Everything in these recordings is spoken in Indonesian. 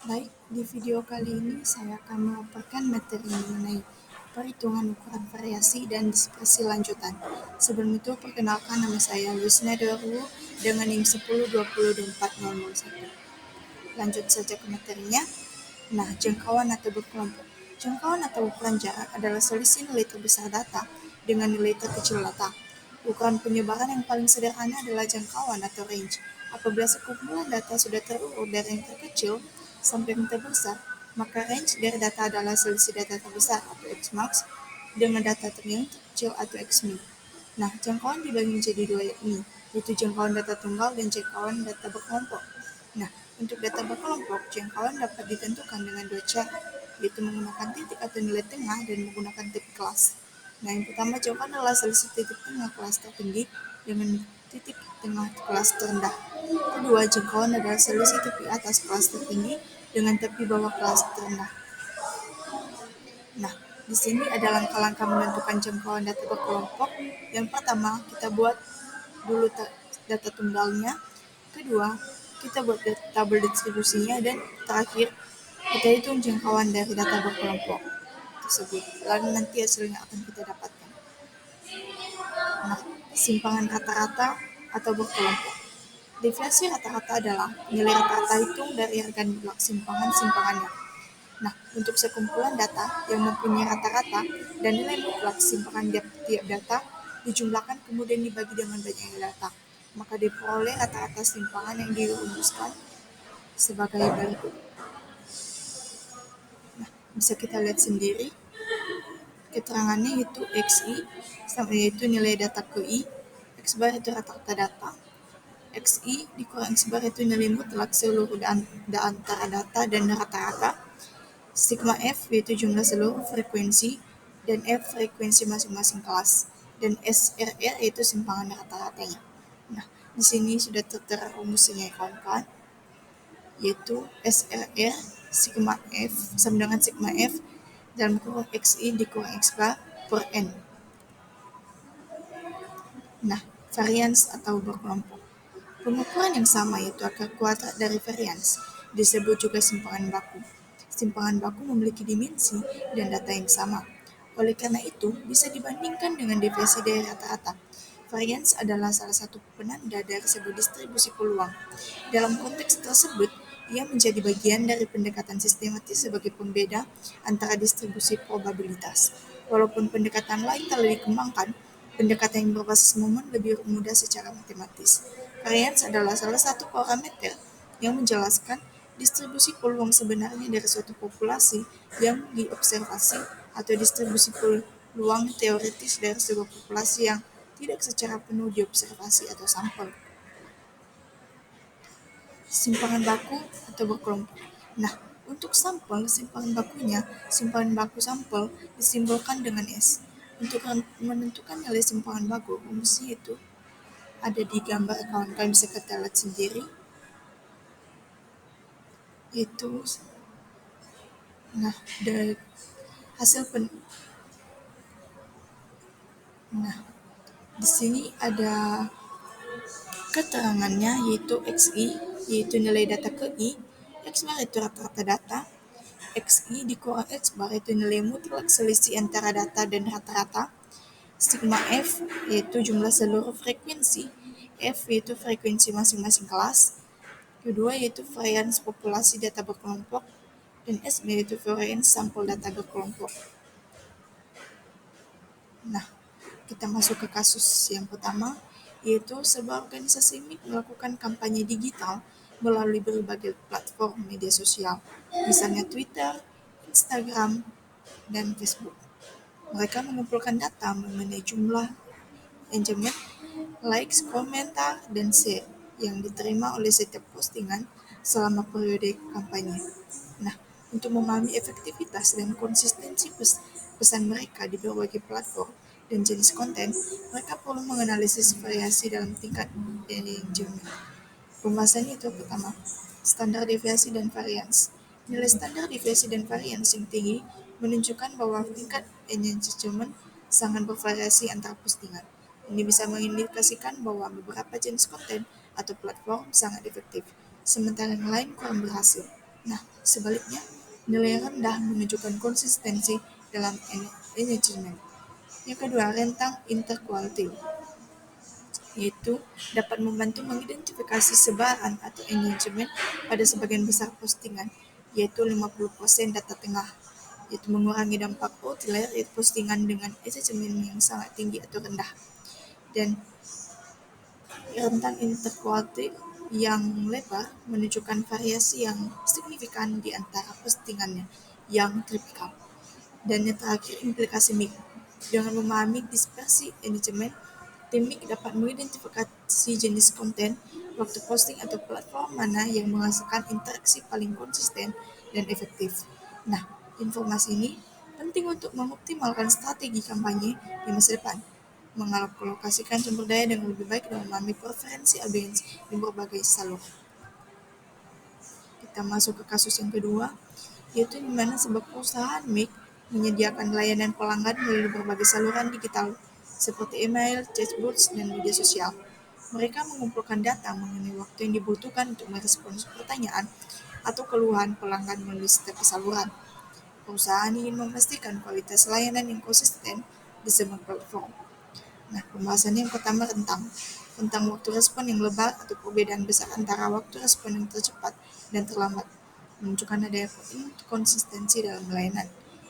Baik, di video kali ini saya akan memaparkan materi mengenai perhitungan ukuran variasi dan dispersi lanjutan. Sebelum itu, perkenalkan nama saya Luisna Deru dengan NIM 10202401. Lanjut saja ke materinya. Nah, jangkauan atau berkelompok. Jangkauan atau ukuran jarak adalah selisih nilai terbesar data dengan nilai terkecil data. Ukuran penyebaran yang paling sederhana adalah jangkauan atau range. Apabila sekumpulan data sudah terurut dari yang terkecil sampai yang terbesar, maka range dari data adalah selisih data terbesar atau Xmax dengan data yang terkecil atau Xmin. Nah, jangkauan dibagi menjadi dua yakni, yaitu jangkauan data tunggal dan jangkauan data berkelompok. Nah, untuk data berkelompok, jangkauan dapat ditentukan dengan dua cara, yaitu menggunakan titik atau nilai tengah dan menggunakan titik kelas. Nah, yang pertama jangkauan adalah selisih titik tengah kelas tertinggi dengan titik tengah kelas terendah. Kedua, jangkauan adalah selisih tepi atas kelas tertinggi dengan tepi bawah kelas terendah. Nah, di sini ada langkah-langkah menentukan jangkauan data berkelompok. Yang pertama, kita buat dulu data tunggalnya. Kedua, kita buat tabel distribusinya. Dan terakhir, kita hitung jangkauan dari data berkelompok tersebut. Lalu nanti hasilnya akan kita dapatkan. Nah, simpangan rata-rata atau berkelompok. Deviasi rata-rata adalah nilai rata-rata hitung dari harga simpangan-simpangannya. Nah, untuk sekumpulan data yang mempunyai rata-rata dan nilai mutlak simpangan tiap data dijumlahkan kemudian dibagi dengan banyaknya data, maka diperoleh rata-rata simpangan yang dirumuskan sebagai berikut. Nah, bisa kita lihat sendiri keterangannya yaitu XI sama yaitu nilai data ke I, X bar itu rata-rata data, XI dikurang X bar itu nilai mutlak seluruh antara data dan rata-rata, sigma F yaitu jumlah seluruh frekuensi, dan F frekuensi masing-masing kelas, dan SRR yaitu simpangan rata-ratanya. Nah, di sini sudah tertera rumusnya ya kawan-kawan, yaitu SRR sigma F sama dengan sigma F dalam kurung XI dikurang X bar per N. Nah, varians atau berkelompok. Pengukuran yang sama yaitu akar kuadrat dari varians disebut juga simpangan baku. Simpangan baku memiliki dimensi dan data yang sama. Oleh karena itu, bisa dibandingkan dengan deviasi dari rata-rata. Varians adalah salah satu penanda dari sebuah distribusi peluang. Dalam konteks tersebut, ia menjadi bagian dari pendekatan sistematis sebagai pembeda antara distribusi probabilitas. Walaupun pendekatan lain telah dikembangkan, pendekatan yang berbasis momen lebih mudah secara matematis. Varians adalah salah satu parameter yang menjelaskan distribusi peluang sebenarnya dari suatu populasi yang diobservasi atau distribusi peluang teoritis dari sebuah populasi yang tidak secara penuh diobservasi atau sampel. Simpangan baku atau berkelompok. Nah, untuk sampel, simpangan bakunya, simpangan baku sampel disimbolkan dengan S. Untuk menentukan nilai simpangan baku, rumusnya itu ada di gambar kawan-kawan bisa kita lihat sendiri. Itu, nah, dari hasil nah, di sini ada keterangannya yaitu XI, yaitu nilai data ke I, X bar itu rata-rata data, XI dikurang X bar itu nilai mutlak selisih antara data dan rata-rata, sigma F yaitu jumlah seluruh frekuensi, F yaitu frekuensi masing-masing kelas, kedua yaitu varians populasi data berkelompok, dan S yaitu varians sampel data berkelompok. Nah, kita masuk ke kasus yang pertama, yaitu sebuah organisasi MIK melakukan kampanye digital melalui berbagai platform media sosial, misalnya Twitter, Instagram, dan Facebook. Mereka mengumpulkan data mengenai jumlah engagement, likes, komentar, dan share yang diterima oleh setiap postingan selama periode kampanye. Nah, untuk memahami efektivitas dan konsistensi pesan mereka di berbagai platform dan jenis konten, mereka perlu menganalisis variasi dalam tingkat engagement. Pembahasannya itu pertama, standar deviasi dan varians. Nilai standar deviasi dan varians yang tinggi menunjukkan bahwa tingkat engagement sangat bervariasi antar postingan. Ini bisa mengindikasikan bahwa beberapa jenis konten atau platform sangat efektif, sementara yang lain kurang berhasil. Nah, sebaliknya, nilai rendah menunjukkan konsistensi dalam engagement. Yang kedua, rentang interquartile, yaitu dapat membantu mengidentifikasi sebaran atau engagement pada sebagian besar postingan, yaitu 50% data tengah, yaitu mengurangi dampak outlier, yaitu postingan dengan engagement yang sangat tinggi atau rendah. Dan rentang interquartile yang lebar menunjukkan variasi yang signifikan di antara postingannya yang tipikal. Dan yang terakhir, implikasi MIC. Dengan memahami dispersi engagement, tim MIC dapat mengidentifikasi jenis konten, waktu posting atau platform mana yang menghasilkan interaksi paling konsisten dan efektif. Nah, informasi ini penting untuk mengoptimalkan strategi kampanye di masa depan, mengalokasikan sumber daya dengan lebih baik dan memahami preferensi audiens di berbagai saluran. Kita masuk ke kasus yang kedua, yaitu di mana sebuah perusahaan MIC menyediakan layanan pelanggan melalui berbagai saluran digital seperti email, chatbots, dan media sosial. Mereka mengumpulkan data mengenai waktu yang dibutuhkan untuk merespons pertanyaan atau keluhan pelanggan melalui setiap saluran. Perusahaan ingin memastikan kualitas layanan yang konsisten di semua platform. Nah, pembahasannya yang pertama tentang waktu respon yang lebar atau perbedaan besar antara waktu respon yang tercepat dan terlambat, menunjukkan adanya inkonsistensi dalam layanan.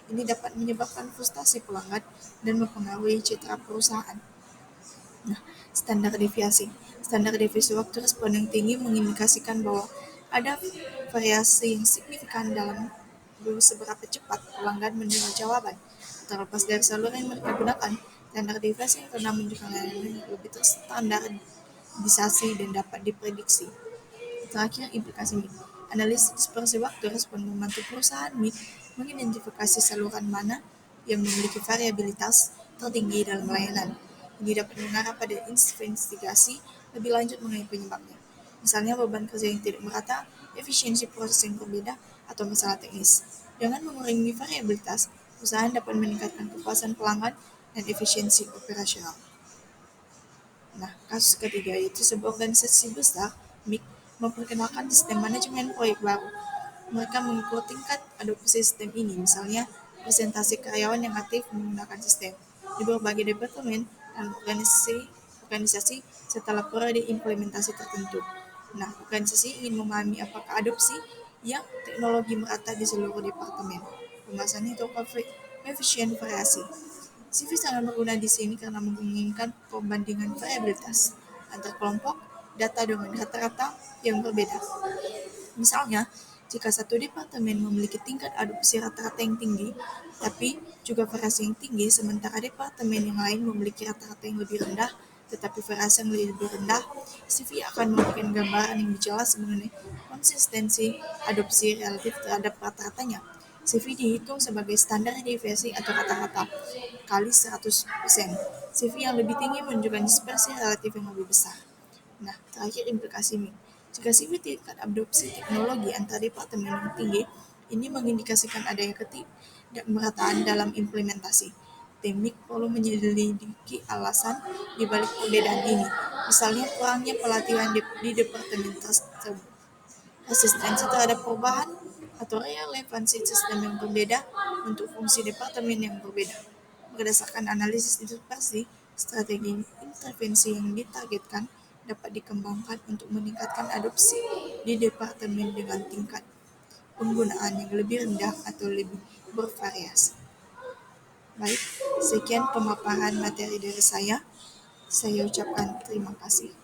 Ini dapat menyebabkan frustasi pelanggan dan mempengaruhi citra perusahaan. Nah, standar deviasi waktu respon yang tinggi mengindikasikan bahwa ada variasi yang signifikan dalam seberapa cepat pelanggan menerima jawaban. Terlepas dari saluran yang mereka gunakan, standar deviasi yang rendah menunjukkan layanan yang lebih terstandarisasi dan dapat diprediksi. Terakhir, implikasi MIC. Analisis dispersi waktu respon membantu perusahaan MIC mengidentifikasi saluran mana yang memiliki variabilitas tertinggi dalam layanan. Ini dapat mengarah pada investigasi lebih lanjut mengenai penyebabnya. Misalnya beban kerja yang tidak merata, efisiensi proses yang berbeda, atau masalah teknis. Dengan mengurangi variabilitas, perusahaan dapat meningkatkan kepuasan pelanggan dan efisiensi operasional. Nah, kasus ketiga yaitu sebuah organisasi besar, MIC, memperkenalkan sistem manajemen proyek baru. Mereka mengukur tingkat adopsi sistem ini, misalnya presentasi karyawan yang aktif menggunakan sistem di berbagai departemen dan organisasi setelah periode implementasi tertentu. Nah, organisasi ingin memahami apakah adopsi yang teknologi merata di seluruh departemen. Pembahasannya itu koefisien variasi. CV sangat berguna di sini karena menginginkan perbandingan variabilitas antar kelompok data dengan rata-rata yang berbeda. Misalnya, jika satu departemen memiliki tingkat adopsi rata-rata yang tinggi, tapi juga variasi yang tinggi, sementara departemen yang lain memiliki rata-rata yang lebih rendah, tetapi variasi yang lebih rendah, CV akan memberikan gambaran yang jelas mengenai konsistensi adopsi relatif terhadap rata-ratanya. CV dihitung sebagai standar deviasi atau rata-rata kali 100%. CV yang lebih tinggi menunjukkan dispersi relatif yang lebih besar. Nah, terakhir implikasi MIC. Jika CV tingkat adopsi teknologi antar departemen yang tinggi, ini mengindikasikan adanya ketidakmerataan dalam implementasi. Tim MIC perlu menyelidiki alasan di balik perbedaan ini, misalnya kurangnya pelatihan di departemen tersebut, resistensi terhadap perubahan, atau relevansi sistem yang berbeda untuk fungsi departemen yang berbeda. Berdasarkan analisis dispersi, strategi intervensi yang ditargetkan dapat dikembangkan untuk meningkatkan adopsi di departemen dengan tingkat penggunaan yang lebih rendah atau lebih bervariasi. Baik, sekian pemaparan materi dari saya. Saya ucapkan terima kasih.